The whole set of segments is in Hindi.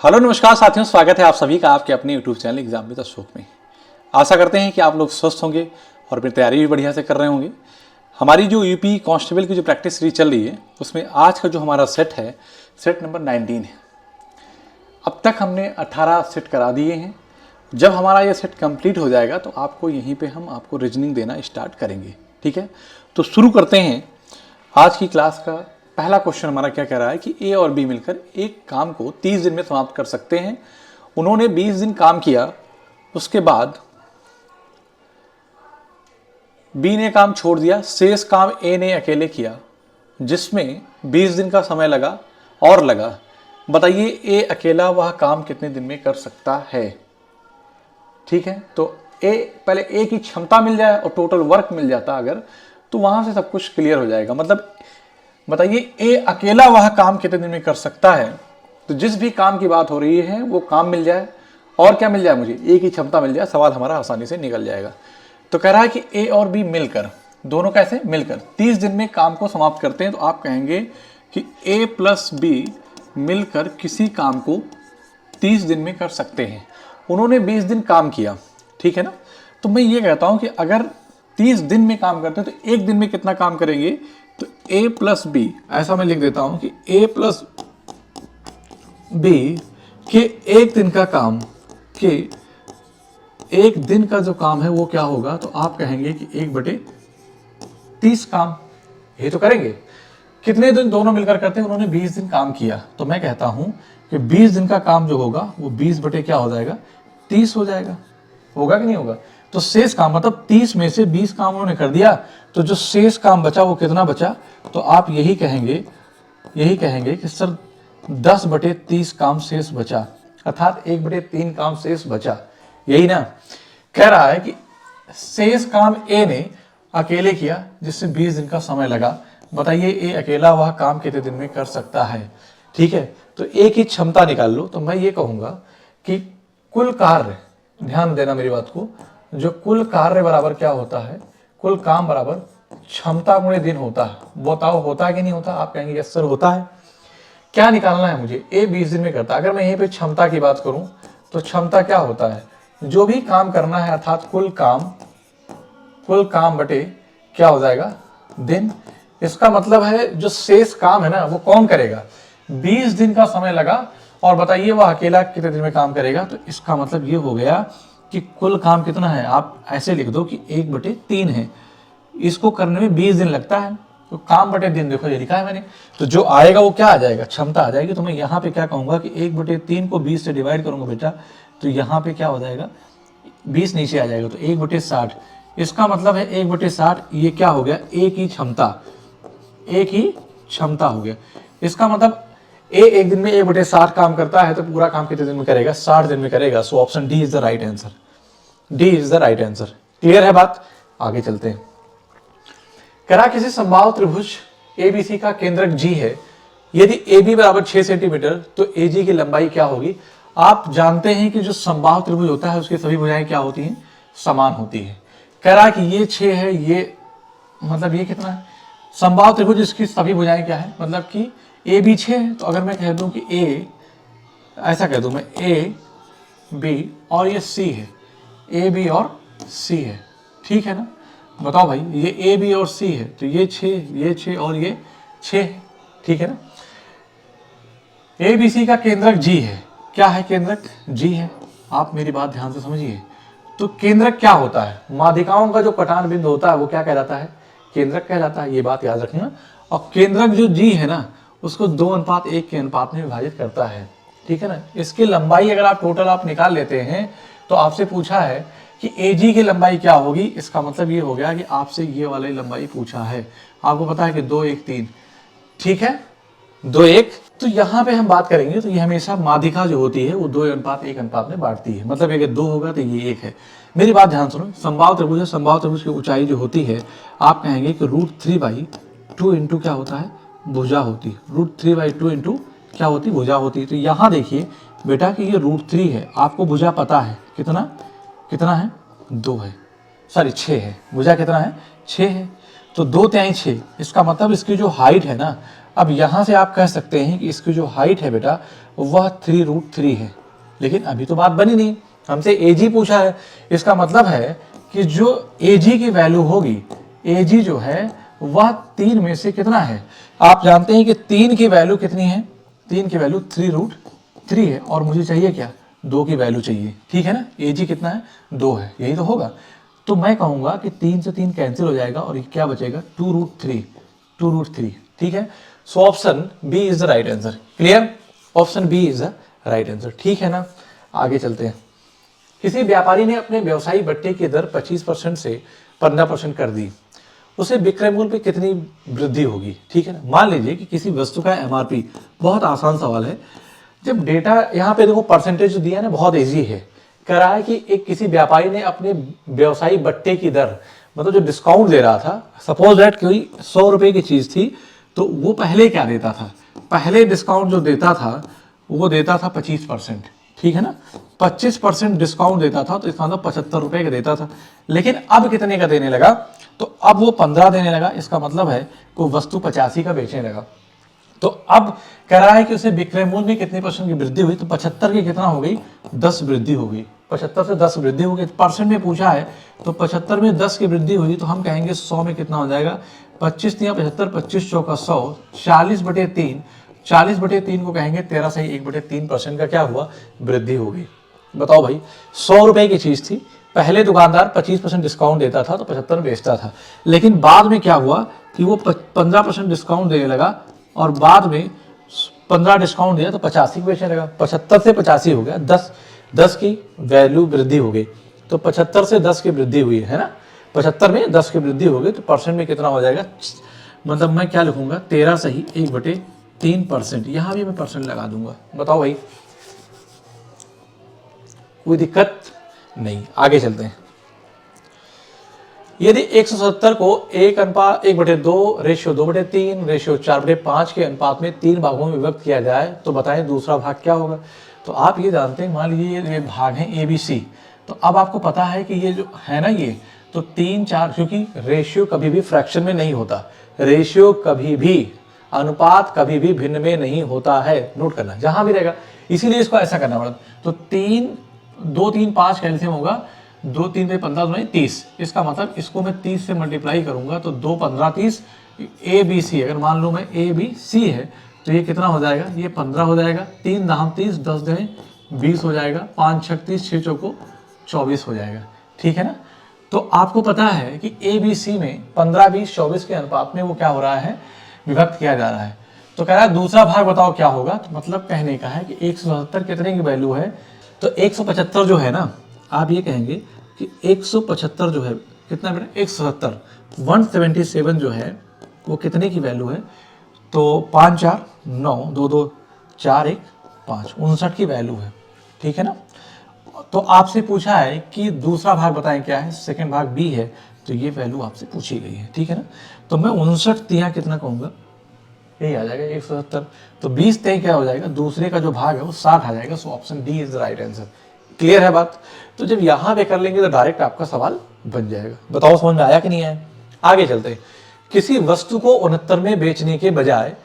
हेलो नमस्कार साथियों, स्वागत है आप सभी का आपके अपने YouTube channel exam with Ashok में। आशा करते हैं कि आप लोग स्वस्थ होंगे और अपनी तैयारी भी बढ़िया से कर रहे होंगे। हमारी जो यूपी कांस्टेबल की जो प्रैक्टिस सीरीज चल रही है उसमें आज का जो हमारा सेट है, सेट नंबर 19 है। अब तक हमने 18 सेट करा दिए हैं। जब हमारा ये सेट कंप्लीट हो जाएगा तो आपको यहीं पर हम आपको रीजनिंग देना स्टार्ट करेंगे। ठीक है, तो शुरू करते हैं आज की क्लास का। पहला क्वेश्चन हमारा क्या कह रहा है कि ए और बी मिलकर एक काम को 30 दिन में समाप्त कर सकते हैं। उन्होंने 20 दिन काम किया, उसके बाद बी ने काम छोड़ दिया, शेष काम ए ने अकेले किया जिसमें 20 दिन का समय लगा और लगा। बताइए ए अकेला वह काम कितने दिन में कर सकता है। ठीक है, तो पहले ए की क्षमता मिल जाए और टोटल वर्क मिल जाता अगर, तो वहां से सब कुछ क्लियर हो जाएगा। मतलब बताइए ए अकेला वह काम कितने दिन में कर सकता है। तो जिस भी काम की बात हो रही है वो काम मिल जाए और क्या मिल जाए, मुझे ए की क्षमता मिल जाए, सवाल हमारा आसानी से निकल जाएगा। तो कह रहा है कि ए और बी मिलकर, दोनों कैसे मिलकर 30 दिन में काम को समाप्त करते हैं। तो आप कहेंगे कि ए प्लस बी मिलकर किसी काम को 30 दिन में कर सकते हैं। उन्होंने 20 दिन काम किया, ठीक है ना। तो मैं ये कहता हूं कि अगर 30 दिन में काम करते हैं तो एक दिन में कितना काम करेंगे। तो a प्लस बी, ऐसा मैं लिख देता हूं कि a प्लस बी के एक दिन का काम के एक दिन का जो काम है वो क्या होगा। तो आप कहेंगे कि 1/30 काम ये तो करेंगे। कितने दिन दोनों मिलकर करते हैं, उन्होंने 20 दिन काम किया। तो मैं कहता हूं कि 20 दिन का काम जो होगा वो 20 बटे क्या हो जाएगा, 30 हो जाएगा। होगा कि नहीं होगा। तो शेष काम मतलब 30 में से 20 काम उन्होंने कर दिया, तो जो शेष काम बचा वो कितना बचा। तो आप यही कहेंगे कि सर 10/30 काम शेष बचा, अर्थात 1/3 काम शेष बचा। यही ना कह रहा है कि शेष काम ए ने अकेले किया जिससे 20 दिन का समय लगा। बताइए ए अकेला वह काम कितने दिन में कर सकता है। ठीक है, तो ए की क्षमता निकाल लो। तो मैं ये कहूंगा कि कुल कार्य, ध्यान देना मेरी बात को, जो कुल कार्य बराबर क्या होता है, कुल काम बराबर क्षमता गुणे दिन होता है। बताओ होता है कि नहीं होता। आप कहेंगे यस सर होता है। क्या निकालना है मुझे, ए 20 दिन में करता है। अगर मैं यहीं पे क्षमता की बात करूं तो क्षमता क्या होता है, जो भी काम करना है अर्थात कुल काम बटे क्या हो जाएगा, दिन। इसका मतलब है जो शेष काम है ना वो कौन करेगा। 20 दिन का समय लगा और बताइए वह अकेला कितने दिन में काम करेगा। तो इसका मतलब ये हो गया कि कुल काम कितना है। आप ऐसे लिख दो कि 1/3 है। इसको करने में 20 दिन लगता है, तो काम बटे दिन देखो ये लिखा है मैंने। तो जो आएगा वो क्या आ जाएगा, क्षमता आ जाएगी। तो मैं यहाँ पे क्या कहूंगा कि 1/3 को 20 से डिवाइड करूंगा बेटा, तो यहाँ पे क्या हो जाएगा, 20 नीचे आ जाएगा, तो 1/60। इसका मतलब है 1/60 ये क्या हो गया, एक ही क्षमता हो गया। इसका मतलब ए एक दिन में 1/60 काम करता है, तो पूरा काम कितने दिन में करेगा, 60 दिन में करेगा। So option D is the right answer. D is the right answer. Clear है बात, आगे चलते हैं। करा किसी समबाहु त्रिभुज एबीसी का केंद्रक जी है। यदि AB बराबर 6 सेंटीमीटर तो AG की लंबाई क्या होगी। आप जानते हैं कि जो समबाहु त्रिभुज होता है उसकी सभी भुजाएं क्या होती हैं, समान होती है। कह रहा है कि ये 6 है, ये मतलब ये कितना है, समबाहु त्रिभुज इसकी सभी भुजाएं क्या है, मतलब कि AB 6 है। तो अगर मैं कह दूं कि ऐसा कह दूं मैं AB और ये C है, AB और C है, ठीक है ना। बताओ भाई ये AB और C है, तो ये 6 और ये 6, ठीक है ना। ABC का केंद्रक G है। क्या है, केंद्रक G है। आप मेरी बात ध्यान से समझिए। तो केंद्रक क्या होता है, माध्यिकाओं का जो कटान बिंदु होता है वो क्या कहलाता है, केंद्रक कहलाता है। ये बात याद रखना। और केंद्रक जो G है ना उसको 2:1 के अनुपात में विभाजित करता है, ठीक है ना। इसकी लंबाई अगर आप टोटल आप निकाल लेते हैं तो आपसे पूछा है कि AG की लंबाई क्या होगी। इसका मतलब ये हो गया कि आपसे ये वाली लंबाई पूछा है। आपको पता है कि 2:1:3, ठीक है, 2:1। तो यहाँ पे हम बात करेंगे तो ये हमेशा माध्यिका जो होती है वो 2:1 अनुपात में बांटती है। मतलब अगर 2 होगा तो ये 1 है। मेरी बात ध्यान सुनो, समबाहु त्रिभुज है, समबाहु त्रिभुज की ऊंचाई जो होती है आप कहेंगे कि √3/2 इंटू क्या होता है, भुजा होती है। √3/2 इंटू क्या होती, भुजा होती है। तो यहाँ देखिए बेटा कि ये √3 है, आपको भुजा पता है कितना है, 2 है, सॉरी 6 है। भुजा कितना है, 6 है। तो 2 तिहाई 6, इसका मतलब इसकी जो हाइट है ना, अब यहाँ से आप कह सकते हैं कि इसकी जो हाइट है बेटा वह 3√3 है, लेकिन अभी तो बात बनी नहीं, हमसे एजी पूछा है। इसका मतलब है कि जो एजी की वैल्यू होगी, एजी जो है वह 3 में से कितना है। आप जानते हैं कि 3 की वैल्यू कितनी है, 3 की वैल्यू 3√3 है और मुझे चाहिए क्या, 2 की वैल्यू चाहिए, ठीक है ना। एजी कितना है, 2 है, यही तो होगा। तो मैं कहूँगा कि 3 से 3 कैंसिल हो जाएगा और ये क्या बचेगा, 2√3, ठीक है। So option B is the right answer. Clear, option B is the right answer, ठीक है ना। आगे चलते हैं। किसी व्यापारी ने अपने व्यवसायी भत्ते की दर 25% से 15% कर दी, उसे विक्रय मूल्य पे कितनी वृद्धि होगी, ठीक है ना। मान लीजिए कि किसी वस्तु का एमआरपी, बहुत आसान सवाल है। जब डेटा यहाँ पे देखो परसेंटेज जो दिया है ना, बहुत इजी है। कह रहा है कि एक किसी व्यापारी ने अपने व्यवसायी बट्टे की दर, मतलब जो डिस्काउंट दे रहा था, सपोज दैट कोई 100 रुपए की चीज थी, तो वो पहले क्या देता था, पहले डिस्काउंट जो देता था वो देता था 25%, ठीक है ना। 25% डिस्काउंट देता था, तो इसका मतलब 75 रुपए का देता था। लेकिन अब कितने का देने लगा, तो अब वो 15 देने लगा। इसका मतलब है कोई वस्तु 85 का बेचने लगा। तो अब कह रहा है कि उसे विक्रय मूल्य में कितने परसेंट की वृद्धि हुई, तो 75 की कितना हो गई, 10 वृद्धि हो गई। 75 से 10 वृद्धि हो गई, परसेंट में पूछा है, तो 75 में 10 की वृद्धि हुई, तो हम कहेंगे 100 में कितना हो जाएगा, 25 या 75, 25 चौका 100, 40/3, 40/3 को कहेंगे 13 से 1/3% का क्या हुआ, वृद्धि हो गई। बताओ भाई, 100 रुपए की चीज थी, पहले दुकानदार 25% डिस्काउंट देता था तो 75 बेचता था, लेकिन बाद में क्या हुआ कि वो 15% डिस्काउंट देने लगा और बाद में 15 डिस्काउंट दिया तो 85 बेचने लगा। 75 से 85 हो गया, 10 की वैल्यू वृद्धि हो गई। तो 75 से 10 की वृद्धि हुई है ना, 75 में 10 की वृद्धि हो गई, तो परसेंट में कितना हो जाएगा, मतलब मैं क्या लिखूंगा, 13 सही 1/3%। यहां भी मैं परसेंट लगा दूंगा। बताओ भाई, कोई दिक्कत नहीं। आगे चलते हैं। यदि 170 को 1:2, रेशियो 2/3, रेशियो 4/5 के अनुपात में 3 भागों में विभक्त किया जाए, तो बताएं दूसरा भाग क्या होगा। तो आप ये जानते हैं, मान लीजिए ये भाग है ए बी सी, तो अब आपको पता है कि ये जो है ना, ये तो 3, 4, क्योंकि रेशियो कभी भी फ्रैक्शन में नहीं होता, रेशियो कभी भी, अनुपात कभी भी भिन्न में नहीं होता है, नोट करना जहां भी रहेगा, इसीलिए इसको ऐसा करना पड़ता। तो 2, 3, 5 कैल्सियम होगा, 2, 3 पे 15, 30, इसका मतलब इसको मैं 30 से मल्टीप्लाई करूंगा तो 2, 15, 30, ए बी सी, अगर मान लो मैं ए बी सी है तो ये कितना हो जाएगा, ये 15 हो जाएगा, 3 दाम 30, 10 दें 20 हो जाएगा, 5 6 30, 6 चौको 24 हो जाएगा, ठीक है ना। तो आपको पता है कि ए बी सी में 15, 20, 24 के अनुपात में वो क्या हो रहा है, विभक्त किया जा रहा है। तो कह रहा है दूसरा भाग बताओ क्या होगा, तो मतलब कहने का है कि 170 कितने की वैल्यू है, तो 175 जो है ना, आप ये कहेंगे कि 175 जो है कितना बेटा, 170, 177 जो है वो कितने की वैल्यू है, तो 5 4 9, 2 2 4 1 5, 59 की वैल्यू है, ठीक है ना। तो आपसे पूछा है कि दूसरा भाग बताएं क्या है, सेकंड भाग बी है, तो ये वैल्यू आपसे पूछी गई है, ठीक है ना। तो मैं 59 तिया कितना कहूँगा, यही आ जाएगा 170, तो 20 तय क्या हो जाएगा, दूसरे का जो भाग है वो 60 आ जाएगा। So option D is the right answer. Clear है बात। तो जब यहां पे कर लेंगे तो डायरेक्ट आपका सवाल बन जाएगा। बताओ समझ में आया कि नहीं आया। आगे चलते हैं। किसी वस्तु को 69 में बेचने के बजाय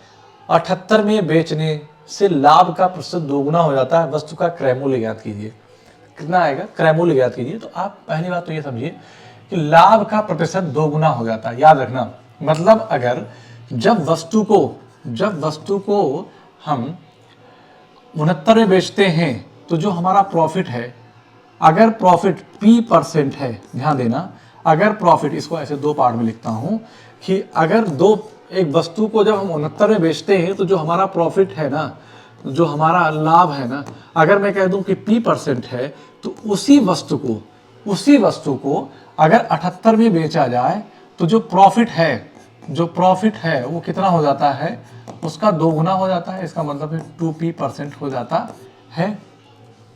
78 में बेचने से लाभ का प्रतिशत दोगुना हो जाता है। वस्तु का क्रय मूल्य ज्ञात कीजिए। कितना आएगा, क्रय मूल्य ज्ञात कीजिए। तो आप पहली बात तो ये समझिए कि लाभ का प्रतिशत दोगुना हो जाता है। याद रखना, मतलब अगर जब वस्तु को हम 69 में बेचते हैं तो जो हमारा प्रॉफिट है, अगर प्रॉफिट P% है, ध्यान देना, अगर प्रॉफिट, इसको ऐसे दो पार्ट में लिखता हूं कि अगर एक वस्तु को जब हम 69 में बेचते हैं तो जो हमारा प्रॉफिट है ना, जो हमारा लाभ है ना, अगर मैं कह दूं कि P% है, तो उसी वस्तु को अगर 78 में बेचा जाए तो जो प्रॉफिट है वो कितना हो जाता है, उसका दोगुना हो जाता है। इसका मतलब है 2P% हो जाता है,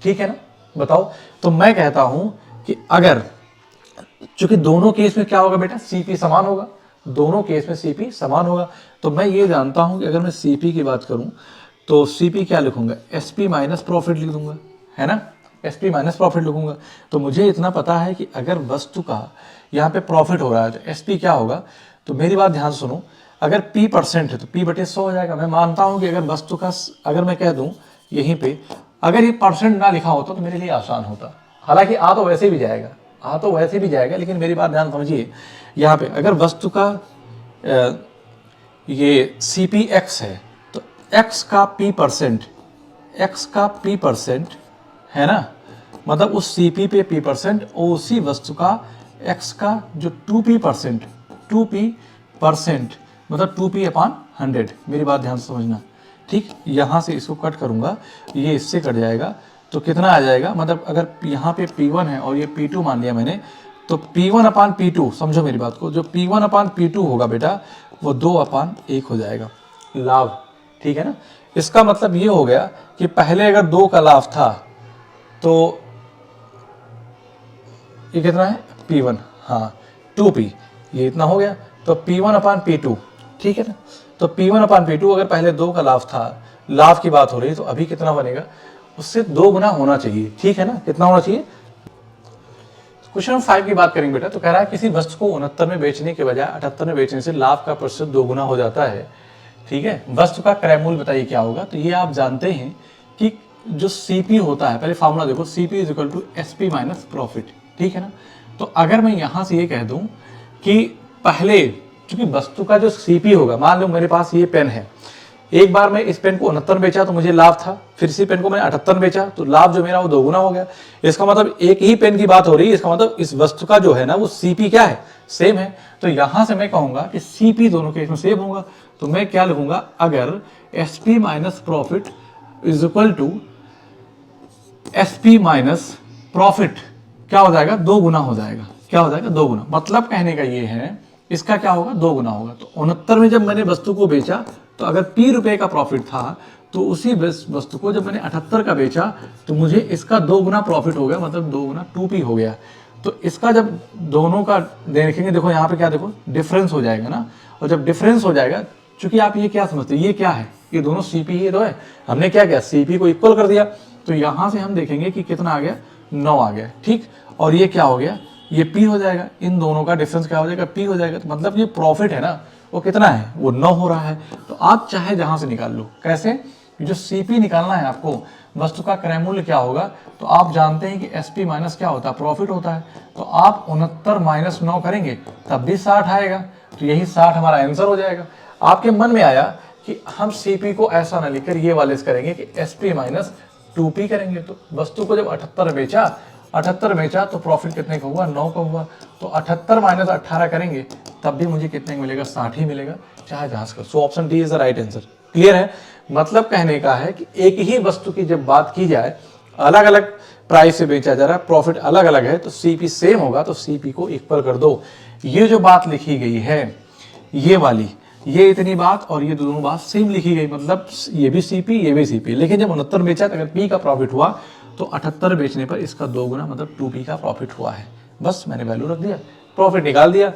ठीक है ना। बताओ, तो मैं कहता हूं कि अगर, चूंकि दोनों केस में क्या होगा बेटा, CP समान होगा, दोनों केस में CP समान होगा, तो मैं ये जानता हूं कि अगर मैं CP की बात करूं तो CP क्या लिखूंगा, SP माइनस प्रॉफिट लिख दूंगा, है ना, SP माइनस प्रॉफिट लिखूंगा। तो मुझे इतना पता है कि अगर वस्तु का यहाँ पे प्रॉफिट हो रहा है तो SP क्या होगा। तो मेरी बात ध्यान सुनो, अगर P परसेंट है तो P बटे 100 हो जाएगा। मैं मानता हूं कि अगर वस्तु का, अगर मैं कह दूं यहीं पे, अगर ये परसेंट ना लिखा होता तो मेरे लिए आसान होता। हालांकि आ तो वैसे भी जाएगा, आ तो वैसे भी जाएगा, लेकिन मेरी बात ध्यान समझिए। यहाँ पे अगर वस्तु का ये CPX है तो X का P परसेंट, X का P परसेंट है ना, मतलब उस CP पे P परसेंट और उसी वस्तु का X का जो 2P परसेंट, 2P परसेंट मतलब 2P/100। मेरी बात ध्यान से समझना, ठीक। यहाँ से इसको कट करूँगा, ये इससे कट जाएगा तो कितना आ जाएगा, मतलब अगर यहाँ पे P1 है और ये P2 मान लिया मैंने, तो P1/P2, समझो मेरी बात को, जो P1/P2 होगा बेटा वो 2/1 हो जाएगा लाभ, ठीक है ना। इसका मतलब ये हो गया कि पहले अगर 2 का लाभ था तो ये कितना है P1, हाँ 2P, ये इतना हो गया, तो P1/P2, ठीक है ना। तो P1/P2 अगर पहले 2 का लाभ था, लाभ की बात हो रही है, तो अभी कितना बनेगा, उससे 2 गुना होना चाहिए, ठीक है ना। कितना होना चाहिए। क्वेश्चन 5 की बात करेंगे बेटा, तो कह रहा है किसी वस्तु को 69 में बेचने के बजाय 78 में बेचने से लाभ का प्रतिशत 2 गुना हो जाता है, ठीक है। वस्तु का क्रय मूल्य बताइए क्या होगा। तो ये आप जानते हैं कि जो CP होता है, पहले फॉर्मूला देखो, CP = SP - प्रॉफिट, ठीक है ना। तो अगर मैं यहां से ये कह दूं कि पहले, क्योंकि वस्तु का जो CP होगा, मान लो मेरे पास ये पेन है, एक बार मैं इस पेन को 69 बेचा तो मुझे लाभ था, फिर इसी पेन को मैंने 78 बेचा तो लाभ जो मेरा वो 2 गुना हो गया। इसका मतलब एक ही पेन की बात हो रही है, इसका मतलब इस वस्तु का जो है ना वो CP क्या है, सेम है। तो यहां से मैं कहूंगा कि CP दोनों केस में सेम होगा, तो मैं क्या लिखूंगा, अगर SP - प्रॉफिट = SP - प्रॉफिट क्या हो जाएगा, 2 गुना हो जाएगा। क्या हो जाएगा, 2 गुना। मतलब कहने का ये है, इसका क्या होगा, 2 गुना होगा। तो 69 में जब मैंने वस्तु को बेचा तो अगर P रुपए का प्रॉफिट था, तो उसी वस्तु को जब मैंने 78 का बेचा तो मुझे इसका 2 गुना प्रॉफिट हो गया, मतलब 2 गुना 2P हो गया। तो इसका जब दोनों का देखेंगे, देखो यहाँ पे क्या, देखो डिफरेंस हो जाएगा ना। और जब डिफरेंस हो जाएगा, चूंकि आप ये क्या समझते हैं, ये क्या है, ये दोनों CP ही तो है, हमने क्या किया, CP को इक्वल कर दिया। तो यहां से हम देखेंगे कि कितना आ गया, 9 आ गया, ठीक। और ये क्या हो गया, ये P हो जाएगा, इन दोनों का डिफरेंस क्या हो जाएगा, P हो जाएगा। तो मतलब ये प्रॉफिट है ना, वो कितना है, वो 9 हो रहा है। तो आप चाहे जहां से निकाल लो, कैसे, जो CP निकालना है आपको, वस्तु का क्रय मूल्य क्या होगा, तो आप जानते हैं कि SP माइनस क्या होता है, प्रॉफिट होता है। तो आप 69 - 9 करेंगे तब भी 60 आएगा, तो यही 60 हमारा आंसर हो जाएगा। आपके मन में आया कि हम CP को ऐसा ना लिखकर ये वाले करेंगे कि SP - 2P करेंगे। तो वस्तु को जब 78 बेचा तो प्रॉफिट कितने का हुआ, 9 का हुआ। तो 78 - 18 करेंगे तब भी मुझे कितने मिलेगा, 60 ही मिलेगा, चाहे जहां से। So option D is the right answer. Clear है। मतलब कहने का है कि एक ही वस्तु की जब बात की जाए, अलग अलग प्राइस से बेचा जा रहा है, प्रॉफिट अलग अलग है, तो CP सेम होगा, तो CP को इक्वल कर दो। ये जो बात लिखी गई है, ये वाली, ये इतनी बात और ये दोनों बात सेम लिखी गई, मतलब ये भी CP ये भी CP। लेकिन जब 69 बेचा तो अगर P का प्रॉफिट हुआ तो 78 बेचने पर इसका 2 गुना, मतलब 2P का प्रॉफिट हुआ है। बस मैंने वैल्यू रख दिया, प्रॉफिट निकाल दिया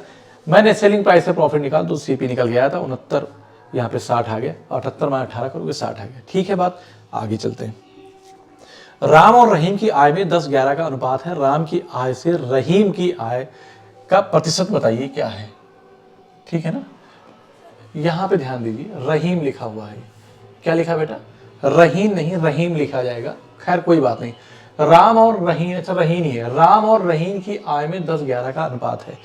मैंने, सेलिंग प्राइस से प्रॉफिट निकाल तो CP निकल गया था 69, यहाँ पे 60 आ गया, 78 - 18 करोगे 60 आ गया। ठीक है, बात आगे चलते हैं। राम और रहीम की आय में 10-11 का अनुपात है। राम की आय से रहीम की आय का प्रतिशत बताइए क्या है। ठीक है ना, यहां पे ध्यान दीजिए, रहीम लिखा हुआ है, क्या लिखा बेटा, रहीम नहीं रहीम लिखा जाएगा। खैर कोई बात नहीं, राम और रहीम, अच्छा रहीम ही है। राम और रहीम की आय में 10-11 का अनुपात है।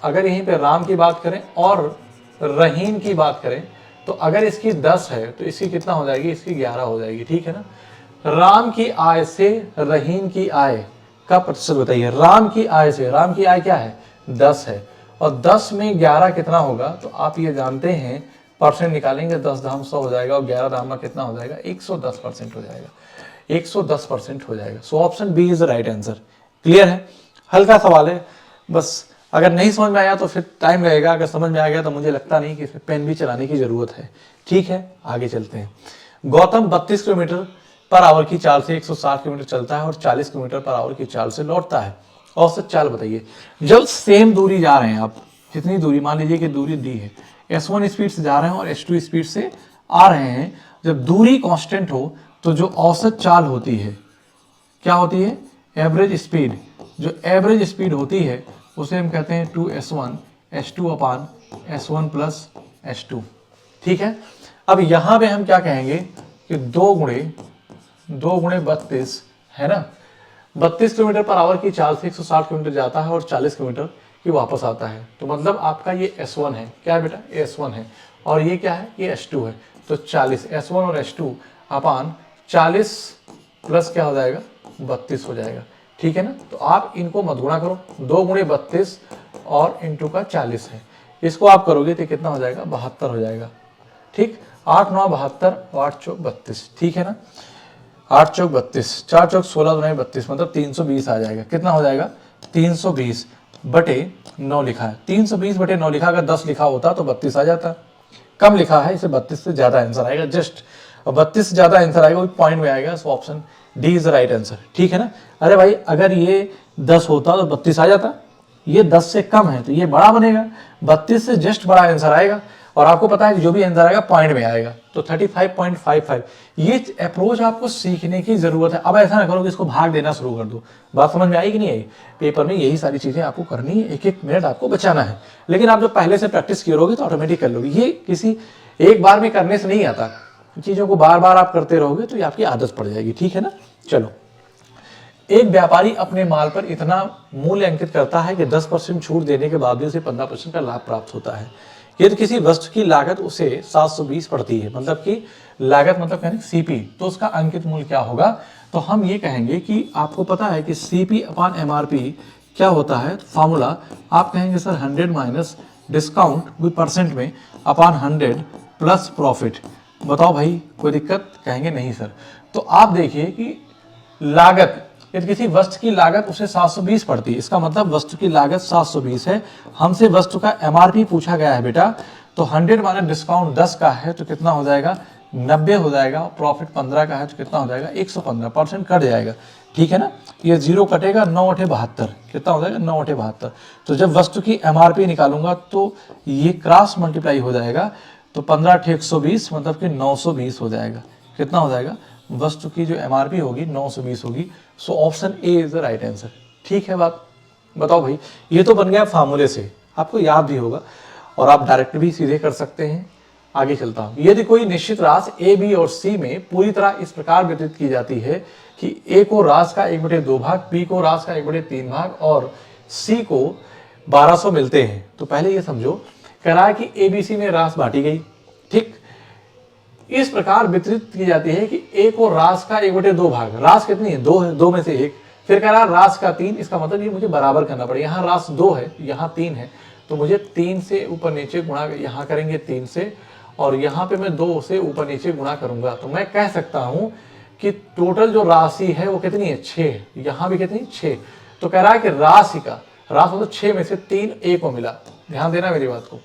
अगर यहीं पे राम की बात करें और रहीम की बात करें, तो अगर इसकी 10 है तो इसकी कितना हो जाएगी, इसकी 11 हो जाएगी। ठीक है ना, राम की आय से रहीम की आय का प्रतिशत बताइए। राम की आय से, राम की आय क्या है, 10 है, और 10 में 11 कितना होगा, तो आप ये जानते हैं, परसेंट निकालेंगे, 10 धाम 100 हो जाएगा, और 11 धाम में कितना हो जाएगा, 110% हो जाएगा, 110% हो जाएगा। So option B is the right answer. Clear है, हल्का सवाल है, बस अगर नहीं समझ में आया तो फिर टाइम लगेगा, अगर समझ में आ गया तो मुझे लगता नहीं कि इसमें पेन भी चलाने की जरूरत है। ठीक है, आगे चलते हैं। गौतम 32 किलोमीटर पर आवर की चाल से 160 किलोमीटर चलता है और 40 किलोमीटर पर आवर की चाल से लौटता है। औसत चाल बताइए। जब सेम दूरी जा रहे हैं आप, जितनी दूरी, मान लीजिए कि दूरी दी है, S1 स्पीड से जा रहे हैं और S2 स्पीड से आ रहे हैं, जब दूरी कांस्टेंट हो तो जो औसत चाल होती है क्या होती है, एवरेज स्पीड। जो एवरेज स्पीड होती है उसे हम कहते हैं 2S1 H2 अपान S1 प्लस H2। ठीक है, अब यहां पे हम क्या कहेंगे कि 2 गुणे 32 है ना, 32 किलोमीटर पर आवर की चाल से 160 किलोमीटर जाता है और 40 किलोमीटर की वापस आता है। तो मतलब आपका ये S1 है, क्या है बेटा, S1 है, और ये क्या है, ये H2 है। तो 40 S1 और H2 अपान 40 प्लस क्या हो जाएगा, 32 हो जाएगा। ठीक है ना, तो आप इनको मत गुणा करो, 2 गुणे 32 और इंटू का 40 है, इसको आप करोगे तो कितना हो जाएगा, 72 हो जाएगा। ठीक, 8 9 72 और 8 चौक 32। ठीक है ना, 8 चौक 32, 4 चौक 16 दुनाई 32, मतलब 320 आ जाएगा। कितना हो जाएगा, 320 बटे 9 लिखा है, 320 बटे 9 लिखा, अगर 10 लिखा होता तो 32 आ जाता, कम लिखा है इसे 32 से ज्यादा आंसर आएगा जस्ट, और 32 से ज्यादा आंसर आएगा, पॉइंट में आएगा, so option D is the right answer. ठीक है ना, अरे भाई अगर ये 10 होता तो 32 आ जाता, ये 10 से कम है तो ये बड़ा बनेगा, 32 से जस्ट बड़ा आंसर आएगा, और आपको पता है कि जो भी आंसर आएगा पॉइंट में आएगा, तो 35.55। ये अप्रोच आपको सीखने की जरूरत है। अब ऐसा ना करो कि इसको भाग देना शुरू कर दो, बात समझ में आई कि नहीं आई, पेपर में यही सारी चीजें आपको करनी है, एक एक मिनट आपको बचाना है, लेकिन आप जो पहले से प्रैक्टिस किए रहोगे तो ऑटोमेटिक कर लोगे। ये किसी एक बार में करने से नहीं आता, चीजों को बार बार आप करते रहोगे तो ये आपकी आदत पड़ जाएगी। ठीक है ना, चलो, एक व्यापारी अपने माल पर इतना मूल्य अंकित करता है कि 10% छूट देने के बाद भी उसे 15% का लाभ प्राप्त होता है। यदि किसी वस्तु की लागत उसे 720 पड़ती है, मतलब कि लागत मतलब कहने सीपी, तो उसका अंकित मूल्य क्या होगा, तो हम ये कहेंगे कि आपको पता है कि सीपी अपान एमआरपी क्या होता है, फॉर्मूला आप कहेंगे सर 100 माइनस डिस्काउंट कोई परसेंट में अपान 100 प्लस प्रॉफिट। बताओ भाई कोई दिक्कत, कहेंगे नहीं सर। तो आप देखिए कि लागत, यदि किसी वस्तु की लागत उसे 720 पड़ती है, इसका मतलब वस्तु की लागत 720 है, हमसे वस्तु का एमआरपी पूछा गया है बेटा, तो 100 माइनस डिस्काउंट 10 का है तो कितना हो जाएगा, 90 हो जाएगा, प्रॉफिट 15 का है तो कितना हो जाएगा, 115% कट जाएगा। ठीक है ना, ये जीरो कटेगा, 9 8 72, कितना हो जाएगा, 9 8 72। तो जब वस्तु की एमआरपी निकालूंगा तो ये क्रॉस मल्टीप्लाई हो जाएगा, तो 15 8 120 मतलब कि 920 हो जाएगा। कितना हो जाएगा, वस्तु की जो एमआरपी होगी 920 होगी। So option A is the right answer. ठीक है बात, बताओ भाई, ये तो बन गया फार्मूले से, आपको याद भी होगा और आप डायरेक्ट भी सीधे कर सकते हैं। आगे चलता हूं, यदि कोई निश्चित राशि ए बी और सी में पूरी तरह इस प्रकार वितरित की जाती है कि ए को राशि का 1/2 भाग, बी को राशि का 1/3 भाग और सी को 1200 मिलते हैं, तो पहले ये समझो कह रहा है कि एबीसी में राशि बांटी गई। ठीक, इस प्रकार वितरित की जाती है कि ए को राशि का 1/2 भाग, राशि कितनी है, 2 है, 2 में से 1, फिर कह रहा है राशि का 3, इसका मतलब ये मुझे बराबर करना पड़ेगा, यहाँ राशि 2 है, यहाँ 3 है, तो मुझे 3 से ऊपर नीचे गुणा, यहाँ करेंगे 3 से, और यहाँ पे मैं 2 से ऊपर नीचे गुणा करूंगा, तो मैं कह सकता हूं कि टोटल जो राशि है वो कितनी है, 6, यहाँ भी कितनी, 6। तो कह रहा है कि राशि का, राशि मतलब 6 में से 3 ए को मिला, ध्यान देना मेरी बात को,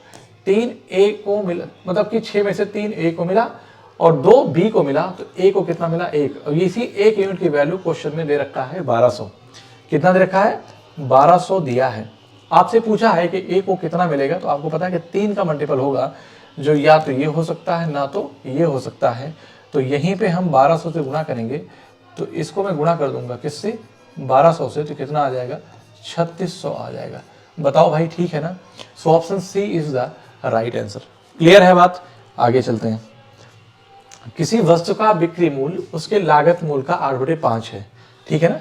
3 ए को मिला, मतलब कि 6 में से 3 ए को मिला और 2 बी को मिला, तो ए को कितना मिला, 1। और इसी 1 यूनिट की वैल्यू क्वेश्चन में दे रखा है 1200। कितना दे रखा है, 1200 दिया है। आपसे पूछा है कि ए को कितना मिलेगा, तो आपको पता है कि 3 का मल्टीपल होगा, जो या तो ये हो सकता है ना तो ये हो सकता है, तो यहीं पे हम 1200 से गुणा करेंगे, तो इसको मैं गुणा कर दूंगा किससे, 1200 से, तो कितना आ जाएगा, 3600 आ जाएगा। बताओ भाई ठीक है ना, so option C is the right answer. Clear है बात, आगे चलते हैं। किसी वस्तु का बिक्री मूल्य उसके लागत मूल्य का 8/5 है। ठीक है ना,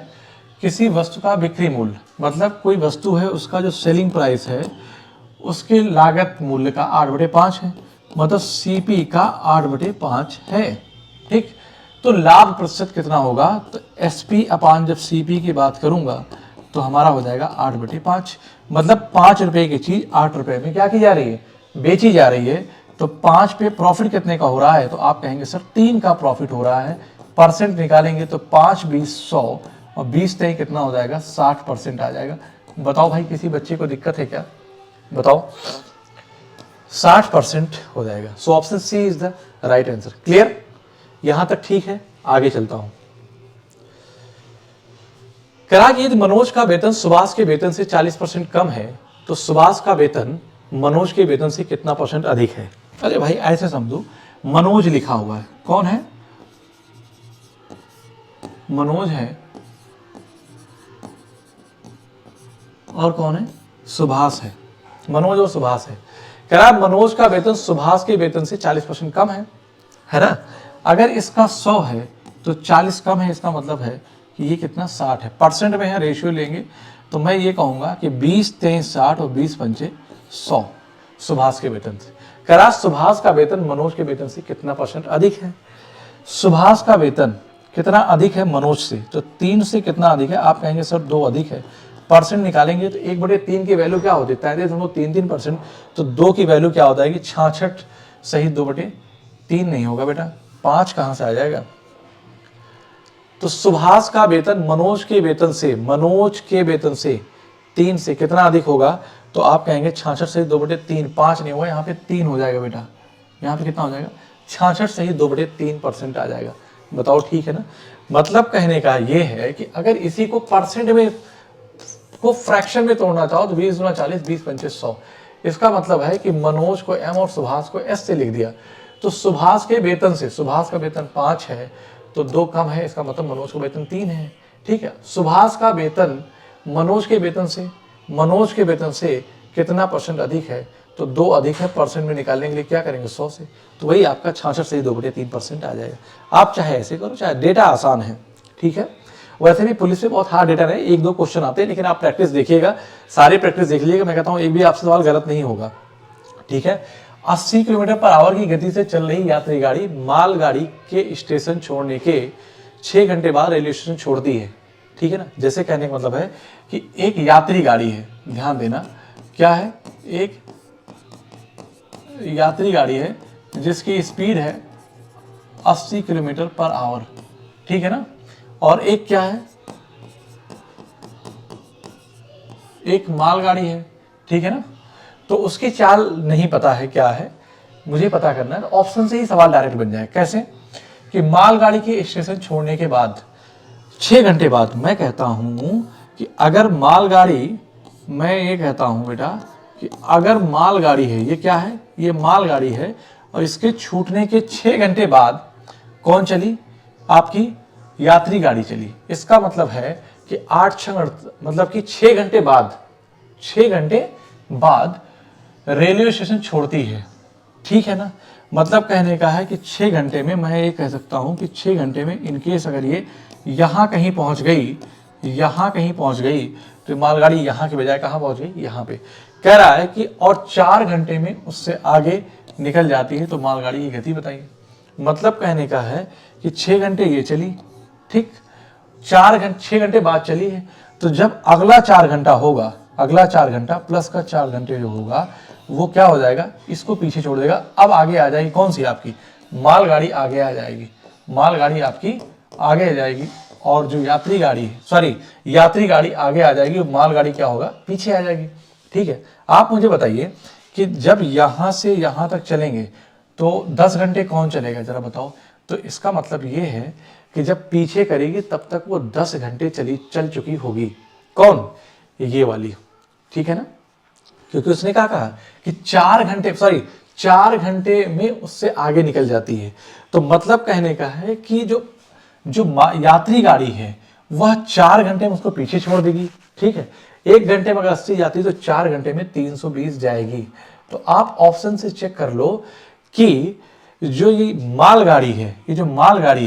किसी वस्तु का बिक्री मूल्य मतलब कोई वस्तु है, उसका जो सेलिंग प्राइस है उसके लागत मूल्य का 8/5 है, मतलब सीपी का 8/5 है। ठीक, तो लाभ प्रतिशत कितना होगा, तो एसपी अपान जब सीपी की बात करूंगा तो हमारा हो जाएगा 8/5, मतलब 5 रुपए की चीज 8 रुपए में क्या की जा रही है, बेची जा रही है, तो 5 पे प्रॉफिट कितने का हो रहा है, तो आप कहेंगे सर 3 का प्रॉफिट हो रहा है। परसेंट निकालेंगे तो 5 20 100 और 20 तय कितना हो जाएगा, 60% आ जाएगा। बताओ भाई किसी बच्चे को दिक्कत है क्या, बताओ, 60% हो जाएगा। So option C is the right answer. Clear, यहां तक ठीक है, आगे चलता हूं। कहा कि यदि मनोज का वेतन सुभाष के वेतन से 40% कम है, तो सुभाष का वेतन मनोज के वेतन से कितना % अधिक है। अरे भाई ऐसे समझो, मनोज लिखा हुआ है, कौन है, मनोज है, और कौन है, सुभाष है। मनोज और सुभाष है। कह रहा है मनोज का वेतन सुभाष के वेतन से 40% कम है ना। अगर इसका 100 है तो 40 कम है, इसका मतलब है कि ये कितना 60 है। परसेंट में है, रेशियो लेंगे तो मैं ये कहूंगा कि 20 23 60 और 20 पंचे 100 सुभाष के वेतन से। कह रहा सुभाष का वेतन मनोज के वेतन से कितना % अधिक है। सुभाष का वेतन कितना अधिक है मनोज से, तो 3 से कितना अधिक है। आप कहेंगे सर 2 अधिक है। परसेंट निकालेंगे तो 1/3 की वैल्यू क्या होती है, 33.33%। तो 2 की वैल्यू क्या होता है कि 66 सही 2/3 नहीं होगा बेटा, 5 कहां से आ जाएगा। तो सुभाष का वेतन मनोज के वेतन से 3 से कितना अधिक होगा, तो आप कहेंगे 66 सही 2/3, 5 नहीं होगा, यहाँ पे 3 हो जाएगा बेटा। यहाँ पे कितना हो जाएगा 66 सही 2/3% आ जाएगा। बताओ ठीक है ना। मतलब कहने का ये है कि अगर इसी को परसेंट में को फ्रैक्शन में तोड़ना चाहो तो 20 गुना 40 20 पंचे 100। इसका मतलब है कि मनोज को M और सुभाष को S से लिख दिया। तो सुभाष के वेतन से, सुभाष का वेतन 5 है तो 2 कम है, इसका मतलब मनोज का वेतन 3 है। ठीक है, सुभाष का वेतन मनोज के वेतन से कितना % अधिक है, तो 2 अधिक है। परसेंट में निकालने के लिए क्या करेंगे 100 से, तो वही आपका 66 से 2/3% आ जाएगा। आप चाहे ऐसे करो, चाहे डेटा आसान है। ठीक है, वैसे भी पुलिस में बहुत हार्ड डेटा है, 1-2 क्वेश्चन आते हैं, लेकिन आप प्रैक्टिस देखिएगा, सारी प्रैक्टिस देख लीजिएगा। मैं कहता हूँ एक भी आपसे सवाल गलत नहीं होगा। ठीक है, 80 किलोमीटर/आवर की गति से चल रही यात्री गाड़ी मालगाड़ी के स्टेशन छोड़ने के 6 घंटे बाद रेलवे स्टेशन छोड़ती है। ठीक है ना, जैसे कहने का मतलब है कि एक यात्री गाड़ी है, ध्यान देना क्या है, एक यात्री गाड़ी है जिसकी स्पीड है 80 किलोमीटर/आवर। ठीक है ना, और एक क्या है, एक मालगाड़ी है। ठीक है ना, तो उसकी चाल नहीं पता है क्या है, मुझे पता करना है। तो ऑप्शन से ही सवाल डायरेक्ट बन जाए। कैसे कि मालगाड़ी के स्टेशन छोड़ने के बाद 6 घंटे बाद, मैं कहता हूं कि अगर मालगाड़ी, मैं ये कहता हूं बेटा कि अगर मालगाड़ी है, ये क्या है, ये मालगाड़ी है, और इसके छूटने के 6 घंटे बाद कौन चली, आपकी यात्री गाड़ी चली। इसका मतलब है कि 8 मतलब कि 6 घंटे बाद, 6 घंटे बाद रेलवे स्टेशन छोड़ती है। ठीक है ना, मतलब कहने का है कि 6 घंटे में, मैं ये कह सकता हूं कि 6 घंटे में इनकेस अगर ये यहां कहीं पहुंच गई, तो मालगाड़ी यहां के बजाय कहां पहुंच गई, यहां पे। कह रहा है कि और 4 घंटे में उससे आगे निकल जाती है, तो मालगाड़ी की गति बताइए। मतलब कहने का है कि 6 घंटे ये चली, ठीक, 6 घंटे बाद चली है, तो जब अगला 4 घंटा होगा, अगला 4 घंटा प्लस का 4 घंटे जो होगा वो क्या हो जाएगा, इसको पीछे छोड़ देगा। अब आगे आ जाएगी कौन सी, आपकी मालगाड़ी आगे आ जाएगी, मालगाड़ी आपकी आगे आ जाएगी, और जो यात्री गाड़ी है, सॉरी यात्री गाड़ी आगे आ जाएगी, मालगाड़ी क्या होगा, पीछे आ जाएगी। ठीक है, आप मुझे बताइए कि जब यहां से यहां तक चलेंगे तो 10 घंटे कौन चलेगा, जरा बताओ। तो इसका मतलब ये है कि जब पीछे करेगी तब तक वो 10 घंटे चल चुकी होगी। कौन, ये वाली। ठीक है ना, क्योंकि उसने क्या कहा कि 4 घंटे में उससे आगे निकल जाती है। तो मतलब कहने का है कि जो यात्री गाड़ी है वह 4 घंटे में उसको पीछे छोड़ देगी। ठीक है, 1 घंटे में अगर 80 जाती है तो 4 घंटे में 320 जाएगी। तो आप ऑप्शन से चेक कर लो कि जो ये मालगाड़ी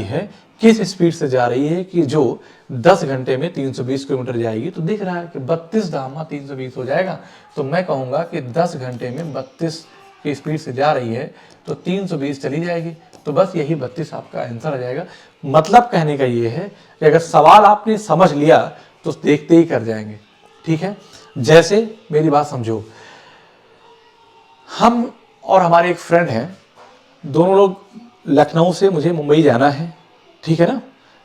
है किस स्पीड से जा रही है, कि जो 10 घंटे में 320 किलोमीटर जाएगी। तो दिख रहा है कि 32 दामा 320 हो जाएगा। तो मैं कहूंगा कि 10 घंटे में 32 की स्पीड से जा रही है तो 320 चली जाएगी। तो बस यही 32 आपका आंसर आ जाएगा। मतलब कहने का ये है कि अगर सवाल आपने समझ लिया तो देखते ही कर जाएंगे। ठीक है, जैसे मेरी बात समझो, हम और हमारे एक फ्रेंड हैं, दोनों लोग लखनऊ से मुझे मुंबई जाना है, ठीक है ना,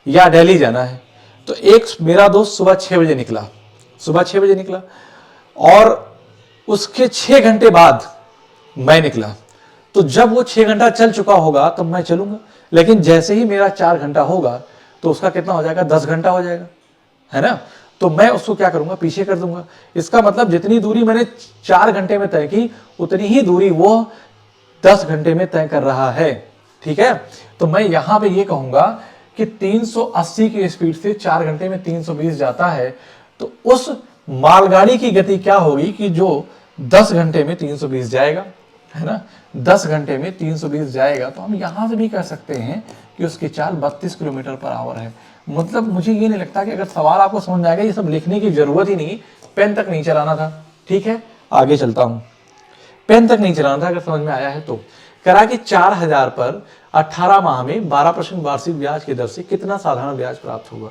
या दिल्ली जाना है। तो एक मेरा दोस्त सुबह 6 बजे निकला, और उसके 6 घंटे बाद मैं निकला। तो जब वो 6 घंटा चल चुका होगा तब मैं चलूंगा, लेकिन जैसे ही मेरा 4 घंटा होगा तो उसका कितना हो जाएगा, 10 घंटा हो जाएगा, है ना। तो मैं उसको क्या करूंगा, पीछे कर दूंगा। इसका मतलब जितनी दूरी मैंने 4 घंटे में तय की उतनी ही दूरी वो 10 घंटे में तय कर रहा है। ठीक है, तो मैं यहां पे ये कहूंगा कि 380 की स्पीड से 4 घंटे में 320 जाता है, तो उस मालगाड़ी की गति क्या होगी कि जो 10 घंटे में 320 जाएगा, है ना, 10 घंटे में 320 जाएगा, तो हम यहाँ से भी कह सकते हैं कि उसकी चाल 32 किलोमीटर पर आवर है। मतलब मुझे ये नहीं लगता कि अगर सवाल आपको समझ में आएगा, ये सब लिखने की जरूरत ही नहीं, पेन तक नहीं चलाना था। ठीक है, आगे चलता हूँ, पेन तक नहीं चलाना था, अगर समझ में आया है तो। करा कि 4000 पर 18 माह में 12% वार्षिक ब्याज की दर से कितना साधारण ब्याज प्राप्त होगा।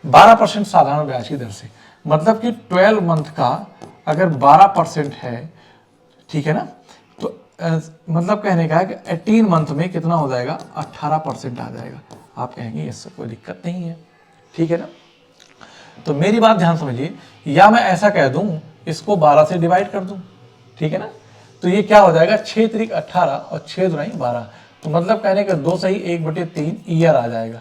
12% साधारण ब्याज की दर से, मतलब कि 12 मंथ का अगर 12% है, ठीक है ना, तो मतलब कहने का है कि 18 मंथ में कितना हो जाएगा, 18% आ जाएगा। आप कहेंगे इससे कोई दिक्कत नहीं है, ठीक है ना। तो मेरी बात ध्यान समझिए, या मैं ऐसा कह दूं, इसको 12 से डिवाइड कर दूं, ठीक है ना, तो ये क्या हो जाएगा, 6 त्रिक 18 और 6 दुनाई 12, तो मतलब कहने का 2 सही 1/3 ईयर आ जाएगा,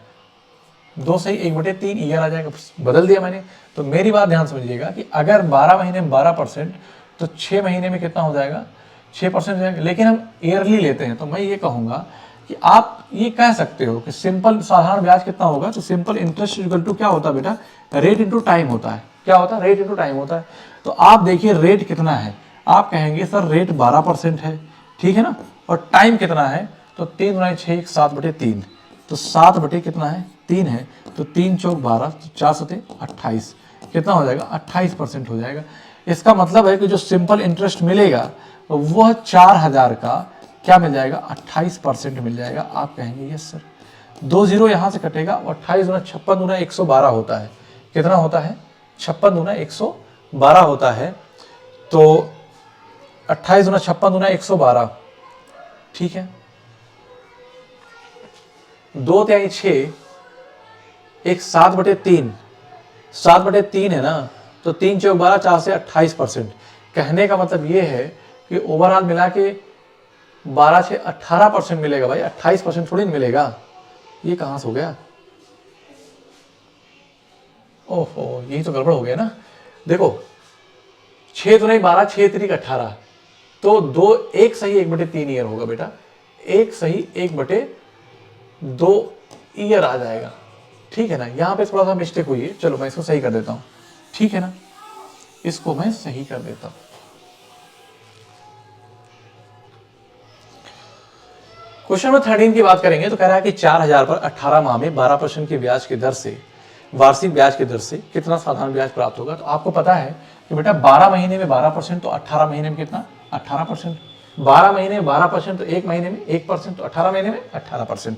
2 सही 1/3 ईयर आ जाएगा, बदल दिया मैंने। तो मेरी बात ध्यान समझिएगा कि अगर 12 महीने में 12%, तो 6 महीने में कितना हो जाएगा, 6% हो जाएगा। लेकिन हम ईयरली लेते हैं, तो मैं ये कहूंगा कि आप ये कह सकते हो कि सिंपल साधारण ब्याज कितना होगा, तो सिंपल इंटरेस्ट इक्वल टू क्या होता है बेटा, रेट इंटू टाइम होता है। क्या होता है, रेट इंटू टाइम होता है। तो आप देखिए रेट कितना है, आप कहेंगे सर रेट 12% है, ठीक है ना, और टाइम कितना है, तो 3 गुना 6 7/3, तो 7 बटे कितना है, 3 है, तो 3 चौक 12, तो 4 सते 28, कितना हो जाएगा, 28% हो जाएगा। इसका मतलब है कि जो सिंपल इंटरेस्ट मिलेगा वह 4000 का क्या मिल जाएगा, 28% मिल जाएगा। आप कहेंगे यस सर, 2 जीरो यहाँ से कटेगा, और 28 गुना 56 गुना 112 होता है, कितना होता है, 56 गुना 112 होता है, तो 28 गुना 56 गुना 112, ठीक है, 2 तिहाई 6, एक 7/3, 7/3 है ना, तो 3 चौक 12, 4 से 28%। कहने का मतलब ये है कि ओवरऑल मिला के 12 से 18% मिलेगा भाई, 28% थोड़ी मिलेगा। ये कहां से हो गया, ओहो यही तो गड़बड़ हो गया ना। देखो 6 तो नहीं 12, 6 त्रिक 18, तो 2 1 सही 1/3 ईयर होगा बेटा, 1 सही 1/2 ईयर आ जाएगा, ठीक है ना। यहां पे थोड़ा सा मिस्टेक हुई है, चलो मैं इसको सही कर देता हूं, ठीक है ना, इसको मैं सही कर देता हूं। क्वेश्चन नंबर 13 की बात करेंगे, तो कह रहा है कि 4000 पर 18 माह में 12% की ब्याज की दर से, वार्षिक ब्याज की दर से कितना साधारण ब्याज प्राप्त होगा। तो आपको पता है कि बेटा 12 महीने में 12%, तो 18 महीने में कितना, 18%, 12 महीने में 12%, तो 1 महीने में 1%, तो 18 महीने में 18%।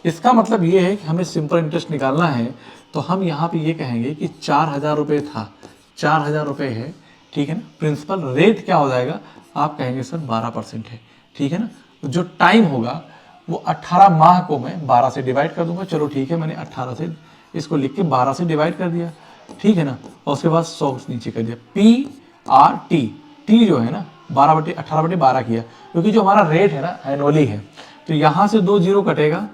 इसका मतलब ये है कि हमें सिंपल इंटरेस्ट निकालना है, तो हम यहाँ पे ये कहेंगे कि 4000 रुपये था, 4000 रुपये है, ठीक है ना, प्रिंसिपल रेट क्या हो जाएगा, आप कहेंगे सर 12% है, ठीक है ना। जो टाइम होगा वो 18 माह को मैं 12 से डिवाइड कर दूंगा, चलो ठीक है, मैंने 18 से इसको लिख के 12 से डिवाइड कर दिया, ठीक है ना, और उसके बाद 100 नीचे कर दिया, PRT, टी जो है ना 18/12 किया, क्योंकि जो हमारा रेट है ना एनुअली है, तो यहाँ से 2 जीरो कटेगा,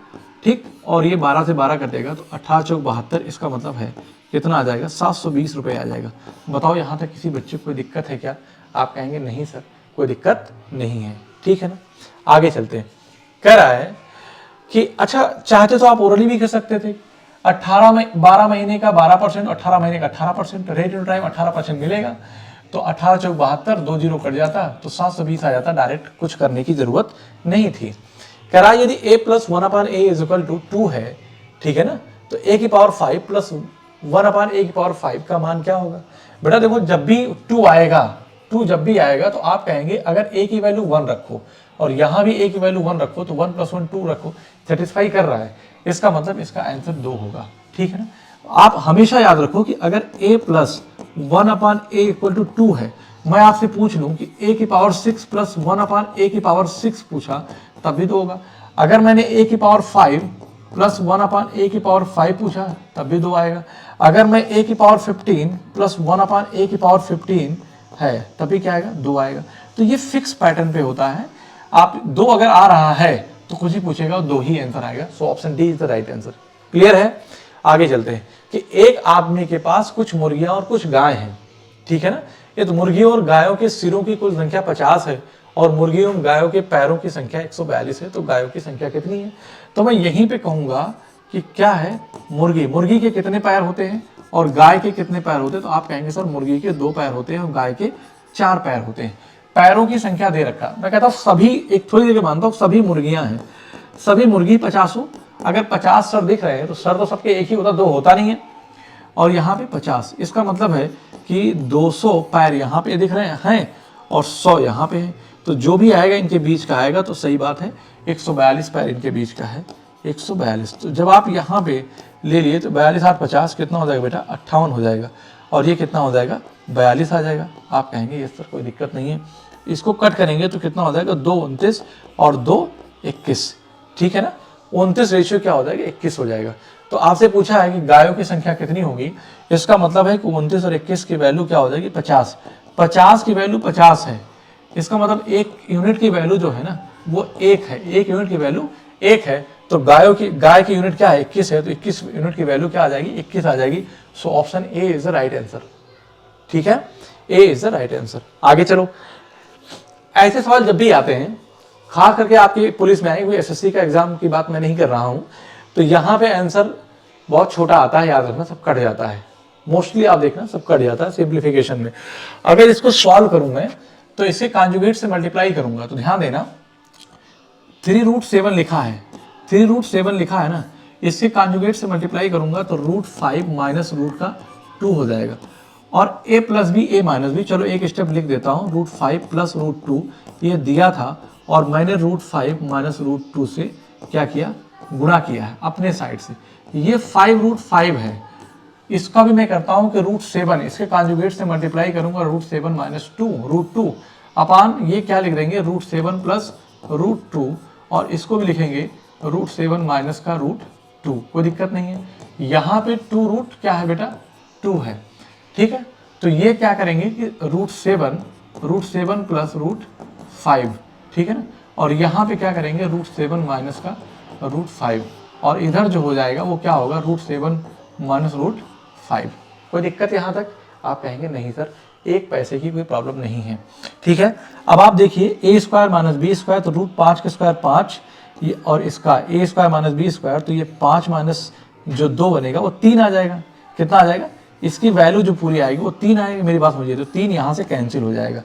ठीक, और ये 12 से 12 कटेगा, तो 18 चौक 72, इसका मतलब है कितना आ जाएगा, 720 रुपये आ जाएगा। बताओ यहाँ तक किसी बच्चे को कोई दिक्कत है क्या, आप कहेंगे नहीं सर कोई दिक्कत नहीं है, ठीक है ना। आगे चलते हैं, कह रहा है कि अच्छा चाहते तो आप ओरली भी कर सकते थे, 12 महीने का 12%, 18 महीने का 18%, रेट ऑफ टाइम 18% मिलेगा, तो 18 चौक 72, 2 जीरो कट जाता, तो 720 आ जाता, डायरेक्ट कुछ करने की जरूरत नहीं थी। कह रहा है यदि a + 1/a = 2 है, ठीक है ना, तो a⁵ प्लस 1/a⁵ का मान क्या होगा। बेटा देखो जब भी 2 आएगा, 2 जब भी आएगा, तो आप कहेंगे अगर a की वैल्यू 1 रखो और यहां भी a की वैल्यू 1 रखो, तो 1 + 1 2 रखो, सेटिस्फाई कर रहा है, इसका मतलब इसका आंसर 2 होगा, ठीक है ना। आप हमेशा याद रखो कि अगर a + 1/a = 2 है, मैं आपसे पूछ लूं कि a⁵ प्लस 1/a⁵ पूछा तब भी 2 होगा। अगर मैंने a⁵ प्लस 1/a⁵ पूछा तब भी 2 आएगा। अगर मैं a⁵ प्लस 1/a⁵ है तब भी क्या आएगा, 2 आएगा। तो ये फिक्स पैटर्न पे होता है, आप 2 अगर आ रहा है तो कुछ ही पूछेगा, 2 ही आंसर आएगा। So option D is the right answer. Clear है। आगे चलते हैं कि एक आदमी के पास कुछ मुर्गियां और कुछ गाय हैं, ठीक है ना। ये तो मुर्गियों और गायों के सिरों की कुल संख्या 50 है और मुर्गियों और गायों के पैरों की संख्या 142 है, तो गायों की संख्या कितनी है। तो मैं यहीं पे कहूंगा कि क्या है, मुर्गी के कितने पैर होते हैं और गाय के कितने पैर होते हैं। तो आप कहेंगे सर मुर्गी के 2 पैर होते हैं और गाय के 4 पैर होते हैं। पैरों की संख्या दे रखा, मैं कहता हूँ सभी, एक थोड़ी देर मानता हूँ सभी मुर्गियां हैं, सभी मुर्गी 50 हो, अगर 50 सर दिख रहे हैं तो सर तो सबके एक ही होता, दो होता नहीं है, और यहाँ पे 50, इसका मतलब है कि 200 पैर यहाँ पे दिख रहे हैं और 100 यहाँ पे है, तो जो भी आएगा इनके बीच का आएगा, तो सही बात है 142 पैर इनके बीच का है, 142। तो जब आप यहाँ पे ले लिए तो 42 8 50 कितना हो जाएगा बेटा, 58 हो जाएगा, और ये कितना हो जाएगा, 42 आ जाएगा। आप कहेंगे ये सर कोई दिक्कत नहीं है, इसको कट करेंगे तो कितना हो जाएगा, 2 29 और 2 21, ठीक है ना, 29 रेशियो क्या हो जाएगा, 21 हो जाएगा। तो आपसे पूछा है कि गायों की संख्या कितनी होगी, इसका मतलब है कि 29 और 21 की वैल्यू क्या हो जाएगी, 50, 50 की वैल्यू 50 है, इसका मतलब एक यूनिट की वैल्यू जो है ना वो 1 है, एक यूनिट की वैल्यू 1 है, तो गाय की यूनिट क्या है, 21 है, तो 21 यूनिट की वैल्यू क्या आ जाएगी, 21 आ जाएगी। So option A is the right answer, ठीक है, ए इज द राइट आंसर। आगे चलो, ऐसे सवाल जब भी आते हैं, खास करके आपकी पुलिस में आई हुई एसएससी का एग्जाम की बात मैं नहीं कर रहा हूं, तो यहाँ पे आंसर बहुत छोटा आता है, याद रखना, सब कट जाता है, मोस्टली आप देखना सब कट जाता है सिंप्लीफिकेशन में। अगर इसको सॉल्व करूं मैं तो इसे कॉन्जुगेट से मल्टीप्लाई करूंगा, तो ध्यान देना 3√7 लिखा है, 3√7 लिखा है ना, इससे कॉन्जुगेट से मल्टीप्लाई करूंगा तो √5 माइनस रूट का 2 हो जाएगा, और a plus B a minus B, चलो एक स्टेप लिख देता हूँ, √5 प्लस √2 ये दिया था, और मैंने √5 माइनस √2 से क्या किया, गुणा किया है अपने साइड से, ये 5√5 है, इसका भी मैं करता हूं कि √7 इसके कॉन्जुगेट से मल्टीप्लाई करूंगा, √7 माइनस 2 √2 अपान ये क्या लिख देंगे, √7 प्लस √2, और इसको भी लिखेंगे √7 माइनस का √2, कोई दिक्कत नहीं है। यहाँ पे 2 रूट क्या है बेटा, 2 है, ठीक है, तो ये क्या करेंगे कि √7 प्लस √5, ठीक है ना, और यहाँ पे क्या करेंगे, √7 माइनस का √5, और इधर जो हो जाएगा वो क्या होगा, √7 माइनस √5। कोई दिक्कत यहाँ तक? आप कहेंगे नहीं सर, एक पैसे की कोई प्रॉब्लम नहीं है, ठीक है। अब आप देखिए a² माइनस b² तो √5 के स्क्वायर 5, ये और इसका a² माइनस b², तो ये 5 माइनस जो 2 बनेगा वो 3 आ जाएगा, कितना आ जाएगा, इसकी वैल्यू जो पूरी आएगी वो 3 आएगी, मेरी बात समझिए, तो 3 यहाँ से कैंसिल हो जाएगा,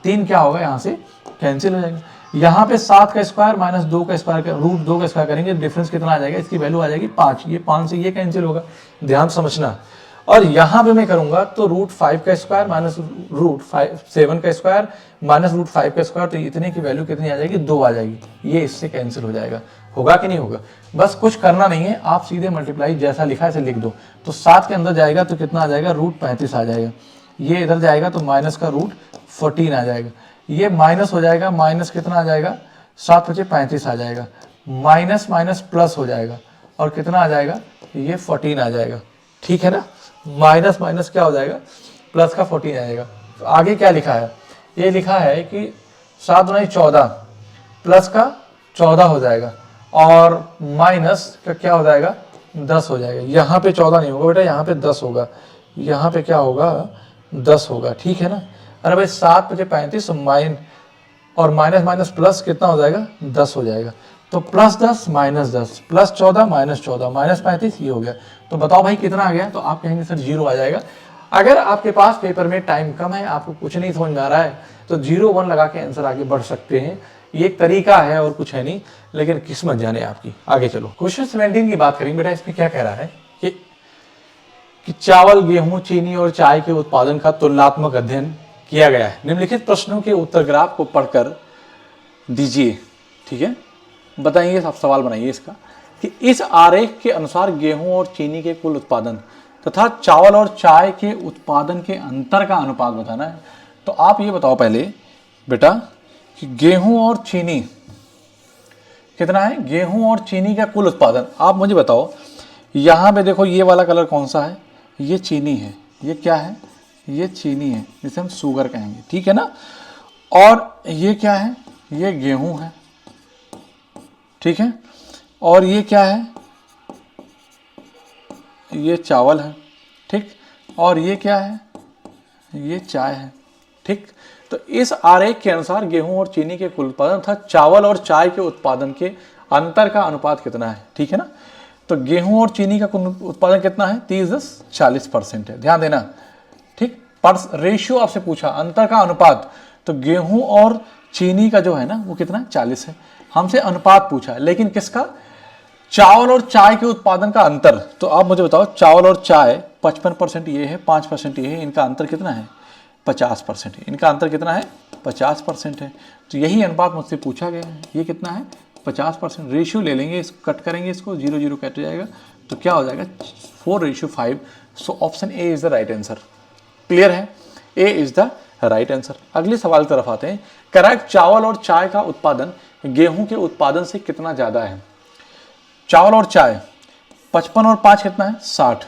3 क्या होगा यहाँ से कैंसिल हो जाएगा। यहाँ पे 7 का स्क्वायर माइनस 2 का स्क्वायर, √2 का स्क्वायर करेंगे, डिफरेंस कितना आ जाएगा, इसकी वैल्यू आ जाएगी 5, ये 5 से ये कैंसिल होगा, ध्यान समझना। और यहाँ पे मैं करूंगा तो √5 का स्क्वायर माइनस √7 का स्क्वायर माइनस √5 का स्क्वायर, तो इतने की वैल्यू कितनी आ जाएगी, 2 आ जाएगी, ये इससे कैंसिल हो जाएगा। होगा कि नहीं होगा? बस कुछ करना नहीं है, आप सीधे मल्टीप्लाई जैसा लिखा है ऐसे लिख दो, तो 7 के अंदर जाएगा तो कितना आ जाएगा, √35 आ जाएगा, ये इधर जाएगा तो माइनस का √14 आ जाएगा, ये माइनस हो जाएगा, माइनस कितना आ जाएगा, 7 × 35 आ जाएगा, माइनस माइनस प्लस हो जाएगा, और कितना आ जाएगा, ये 14 आ जाएगा, ठीक है ना, माइनस माइनस क्या हो जाएगा, प्लस का 14 आएगा। तो आगे क्या लिखा है, ये लिखा है कि 7 × 14 प्लस का 14 हो जाएगा, और माइनस का क्या हो जाएगा, 10 हो जाएगा। यहाँ पे 14 नहीं होगा बेटा, यहाँ पे 10 होगा, यहाँ पे क्या होगा, 10 होगा, ठीक है ना। अरे भाई 7 × 35 और माइनस माइनस प्लस कितना हो जाएगा, 10 हो जाएगा, तो plus 10 minus 10 plus 14 minus 14 minus 35, ये हो गया। तो बताओ भाई कितना आ गया, तो आप कहेंगे सर 0 आ जाएगा। अगर आपके पास पेपर में टाइम कम है, आपको कुछ नहीं समझ में आ रहा है, तो 0 1 लगा के आंसर आगे बढ़ सकते हैं, ये एक तरीका है और कुछ है नहीं, लेकिन किस्मत जाने आपकी। आगे चलो, क्वेश्चन 17 की बात करेंगे बेटा, इसमें क्या कह रहा है कि चावल, गेहूं, चीनी और चाय के उत्पादन का तुलनात्मक अध्ययन किया गया है। निम्नलिखित प्रश्नों के उत्तर ग्राफ को पढ़कर दीजिए, ठीक है, बताइए, सब सवाल बनाइए इसका कि इस आरेख के अनुसार गेहूं और चीनी के कुल उत्पादन तथा चावल और चाय के उत्पादन के अंतर का अनुपात बताना है। तो आप ये बताओ पहले बेटा कि गेहूं और चीनी कितना है, गेहूं और चीनी का कुल उत्पादन आप मुझे बताओ। यहाँ पे देखो ये वाला कलर कौन सा है, ये चीनी है, ये क्या है, ये चीनी है, जिसे हम शुगर कहेंगे, ठीक है ना। और ये क्या है, ये गेहूं है, ठीक है, और ये क्या है, ये चावल है, ठीक, और ये क्या है, ये चाय है, ठीक। तो इस आरेख के अनुसार गेहूं और चीनी के कुल उत्पादन तथा चावल और चाय के उत्पादन के अंतर का अनुपात कितना है, ठीक है ना। तो गेहूं और चीनी का कुल उत्पादन कितना है, 30-40% है, ध्यान देना, ठीक। रेशियो आपसे पूछा, अंतर का अनुपात, तो गेहूं और चीनी का जो है ना वो कितना 40 है। हमसे अनुपात पूछा है, लेकिन किसका? चावल और चाय के उत्पादन का अंतर। तो आप मुझे बताओ, चावल और चाय 55% ये है, 5% ये है, इनका अंतर कितना है? 50% है। इनका अंतर कितना है? 50% है। तो यही अनुपात मुझसे पूछा गया है। ये कितना है? 50%। रेशियो ले लेंगे, इसको कट करेंगे, इसको 0 0 कट जाएगा, तो क्या हो जाएगा? 4:5। So option A is the right answer. Clear है? ए इज द राइट आंसर। अगले सवाल की तरफ आते हैं। करेक्ट, चावल और चाय का उत्पादन गेहूं के उत्पादन से कितना ज्यादा है? चावल और चाय 55 और 5 कितना है? 60।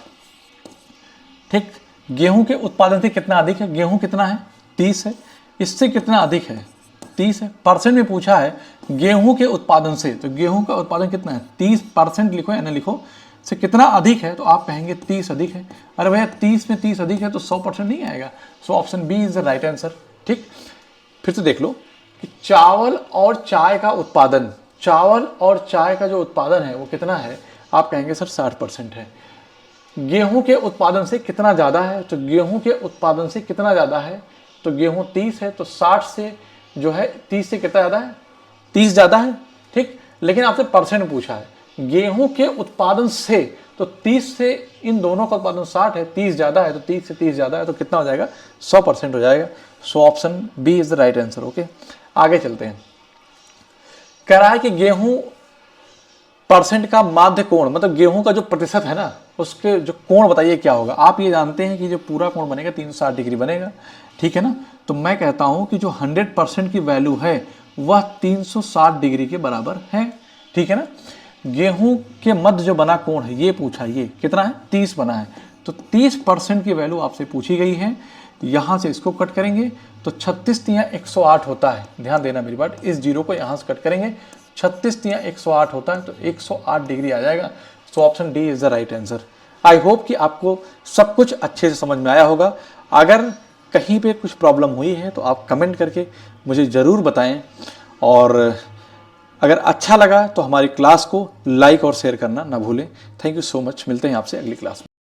ठीक, गेहूं के उत्पादन से कितना अधिक है? गेहूं कितना है? 30 है। इससे कितना अधिक है? 30 है। परसेंट में पूछा है गेहूं के उत्पादन से, तो गेहूं का उत्पादन कितना है? 30% लिखो या ना लिखो, से कितना अधिक है? तो आप कहेंगे 30 अधिक है। अरे भैया 30 में 30 अधिक है तो 100% नहीं आएगा। So option B is the right answer. ठीक, फिर से देख लो कि चावल और चाय का उत्पादन, चावल और चाय का जो उत्पादन है वो कितना है? आप कहेंगे सर 60% है। गेहूं के उत्पादन से कितना ज़्यादा है? तो गेहूं के उत्पादन से कितना ज़्यादा है? तो गेहूं 30 है, तो 60 से जो है 30 से कितना ज़्यादा है? 30 ज़्यादा है। ठीक, लेकिन आपसे परसेंट पूछा है। गेहूं के उत्पादन से, तो 30 से इन दोनों का उत्पादन 60 है, 30 ज़्यादा है, तो 30 से 30 ज़्यादा है, तो कितना हो जाएगा? 100% हो जाएगा। So option B is the right answer. Okay, आगे चलते हैं। कह रहा है कि गेहूं परसेंट का माध्य कोण, मतलब गेहूं का जो प्रतिशत है ना, उसके जो कोण बताइए क्या होगा। आप ये जानते हैं कि जो पूरा कोण बनेगा 360 डिग्री बनेगा, ठीक है ना। तो मैं कहता हूं कि जो 100% की वैल्यू है वह 360 डिग्री के बराबर है, ठीक है ना। गेहूं के मध्य जो बना कोण है ये पूछा, ये कितना है? 30 बना है। तो 30% की वैल्यू आपसे पूछी गई है। यहां से इसको कट करेंगे तो 36 तियां 108 होता है। ध्यान देना मेरी बात, इस जीरो को यहां से कट करेंगे, 36 तियां 108 होता है, तो 108 डिग्री आ जाएगा। So option D is the right answer. I hope कि आपको सब कुछ अच्छे से समझ में आया होगा। अगर कहीं पे कुछ प्रॉब्लम हुई है तो आप कमेंट करके मुझे ज़रूर बताएं, और अगर अच्छा लगा तो हमारी क्लास को लाइक और शेयर करना ना भूलें। Thank you so much. मिलते हैं आपसे अगली क्लास में।